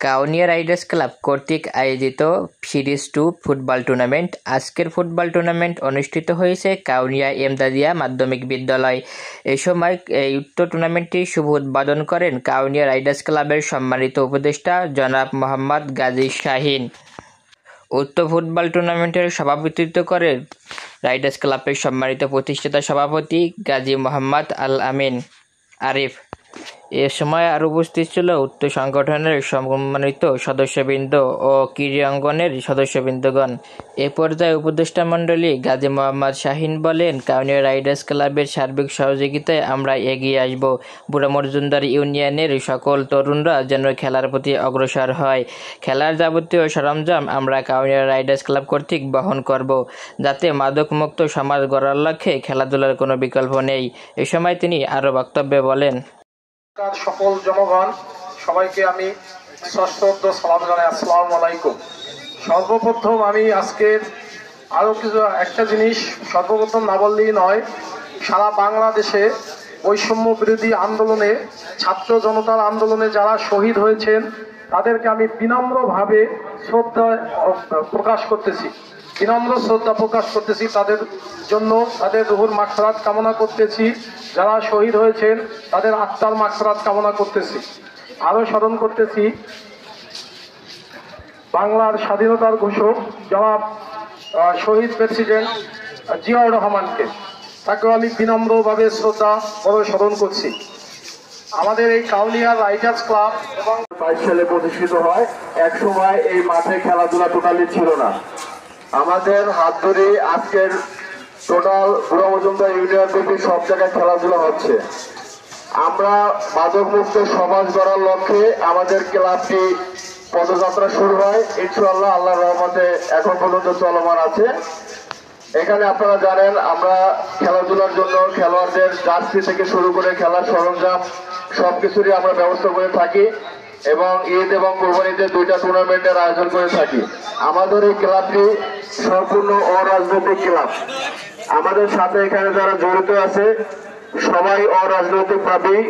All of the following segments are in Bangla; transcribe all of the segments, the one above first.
কাউনিয়া রাইডার্স ক্লাব কর্তৃক আয়োজিত সিরিজ 2 ফুটবল টুর্নামেন্ট। আজকের ফুটবল টুর্নামেন্ট অনুষ্ঠিত হয়েছে কাউনিয়া এমদাদিয়া মাধ্যমিক বিদ্যালয়। এ সময় উক্ত টুর্নামেন্টটি শুভ উদ্বোধন করেন কাউনিয়া রাইডার্স ক্লাবের সম্মানিত উপদেষ্টা জনাব মোহাম্মদ গাজী শাহীন। উক্ত ফুটবল টুর্নামেন্টের সভাপতিত্ব করেন রাইডার্স ক্লাবের সম্মানিত প্রতিষ্ঠাতা সভাপতি গাজী মোহাম্মদ আল আমিন আরিফ। এ সময় আরও উপস্থিত ছিল উক্ত সংগঠনের সম্মানিত সদস্যবৃন্দ ও ক্রীড়াঙ্গনের সদস্যবৃন্দগণ। এ পর্যায়ে উপদেষ্টা মণ্ডলী গাজী মোহাম্মদ শাহীন বলেন, কাউনিয়া রাইডার্স ক্লাবের সার্বিক সহযোগিতায় আমরা এগিয়ে আসব। বুড়া মজুমদার ইউনিয়নের সকল তরুণরা যেন খেলার প্রতি অগ্রসর হয়। খেলার যাবতীয় সরঞ্জাম আমরা কাউনিয়া রাইডার্স ক্লাব কর্তৃক বহন করব, যাতে মাদকমুক্ত সমাজ গড়ার লক্ষ্যে খেলাধুলার কোনো বিকল্প নেই। এ সময় তিনি আরও বক্তব্যে বলেন, সকল জনগণ সবাইকে আমি সশ্রদ্ধ সালাম জানাই, আসসালামু আলাইকুম। সর্বপ্রথম আমি আজকের আরও একটা জিনিস সর্বপ্রথম না বললেই নয়, সারা বাংলাদেশে বৈষম্য বিরোধী আন্দোলনে, ছাত্র জনতার আন্দোলনে যারা শহীদ হয়েছেন তাদেরকে আমি বিনম্রভাবে শ্রদ্ধা প্রকাশ করতেছি, তাদের জন্য তাদের রুহুর মাগফিরাত কামনা করতেছি। যারা শহীদ হয়েছেন তাদের আত্মার মাগফিরাত কামনা করতেছি। আরও স্মরণ করতেছি বাংলার স্বাধীনতার ঘোষক জনাব শহীদ প্রেসিডেন্ট জিয়াউর রহমানকে, তাকেও আমি বিনম্রভাবে শ্রদ্ধা স্মরণ করছি। আমাদের এই কাউনিয়া রাইডার্স ক্লাব এবং 22 সালে প্রতিষ্ঠিত হয়। এক সময় এই মাঠে খেলাধুলা টোটালি ছিল না। আমাদের হাত ধরে আজকের টোটাল বুড়া মজুমদার ইউনিয়ন থেকে সব জায়গায় খেলাধুলা হচ্ছে। আমরা মাদকমুক্ত সমাজ গড়ার লক্ষ্যে আমাদের ক্লাবটি পদযাত্রা শুরু হয়। ইনশাআল্লাহ আল্লাহর রহমতে এখন পর্যন্ত চলমান আছে। এখানে আপনারা জানেন আমরা খেলাধুলার জন্য খেলোয়াড়দের জার্সি থেকে শুরু করে খেলার সরঞ্জাম সবকিছুরই আমরা ব্যবস্থা করে থাকি এবং ঈদ এবং কোরবানিতে 2টা টুর্নামেন্টের আয়োজন করে থাকি। আমাদের এই ক্লাবটি সম্পূর্ণ অরাজনৈতিক ক্লাব। আমাদের সাথে এখানে যারা জড়িত আছে সবাই অরাজনৈতিকভাবেই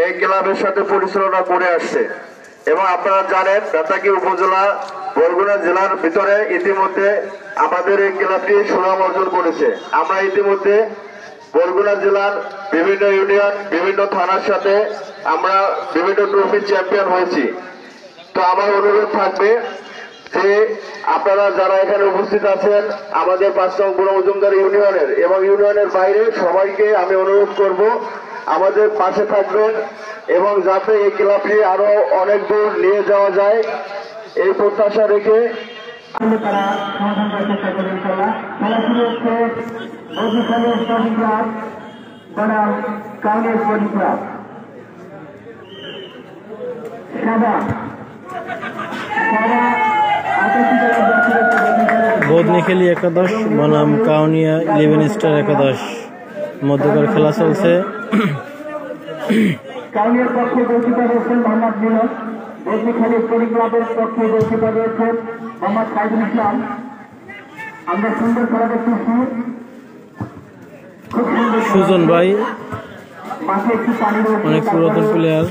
এই ক্লাবের সাথে পরিচালনা করে আসছে এবং আপনারা জানেন বেতাগী উপজেলা বরগুনা জেলার ভিতরে ইতিমধ্যে আমাদের এই ক্লাবটি সুনাম অর্জন করেছে। আমরা ইতিমধ্যে বরগুনা জেলার বিভিন্ন ইউনিয়ন, বিভিন্ন থানার সাথে আমরা বিভিন্ন ট্রফি চ্যাম্পিয়ন হয়েছি। তো আমার অনুরোধ থাকবে যে আপনারা যারা এখানে উপস্থিত আছেন আমাদের 5 নং বুড়া মজুমদার ইউনিয়নের এবং ইউনিয়নের বাইরে সবাইকে আমি অনুরোধ করব আমাদের পাশে থাকবেন এবং যাতে এই ক্লাবটি আরো অনেক দূর নিয়ে যাওয়া যায় এই প্রত্যাশা রেখে তারা সমাধান করার চেষ্টা করবে। ইনশাআল্লাহ খেলা শুরু হচ্ছে বগুড়া স্পোর্টিং ক্লাব বনাম কাউনিয়া স্পোর্টিং ক্লাব। বদনিখালী একাদশ বনাম কাউনিয়া 11 স্টার একাদশ মধ্যকার খেলা চলছে। কাউনিয়ার পক্ষে গোলকিপার রয়েছেন মোহাম্মদ মিলন, বদনিখালী স্পোর্টিং ক্লাবের পক্ষে গোলকিপার রয়েছেন মোহাম্মদ সাইদুল ইসলাম। আমরা সুন্দর খেলা দেখতেছি, খুব সুন্দর। সুজন ভাই মাঠে একটু পানি রয়েছে, অনেক পুরাতন প্লেয়ার।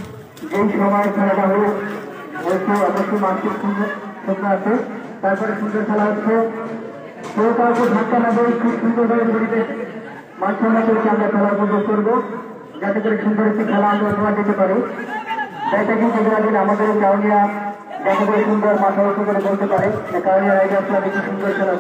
এই সময় খেলাটা হয়েছে অবশ্যই মানসিক সুন্দর আছে। তারপরে সুন্দর খেলা হচ্ছে, কেউ কাউকে ধাক্কা না দেয়, খুব সুন্দরভাবে ঘুরিতে মাঝখানে আমরা খেলা উপভোগ করবো, যাতে করে সুন্দর একটি খেলা আমরা উপহার দিতে পারি। এটা কিন্তু আমাদের কাউনিয়া যাতে করে সুন্দর মাথা উঁচু করে বলতে পারে যে কাউনিয়া রাইডার্স ক্লাব একটি সুন্দর খেলা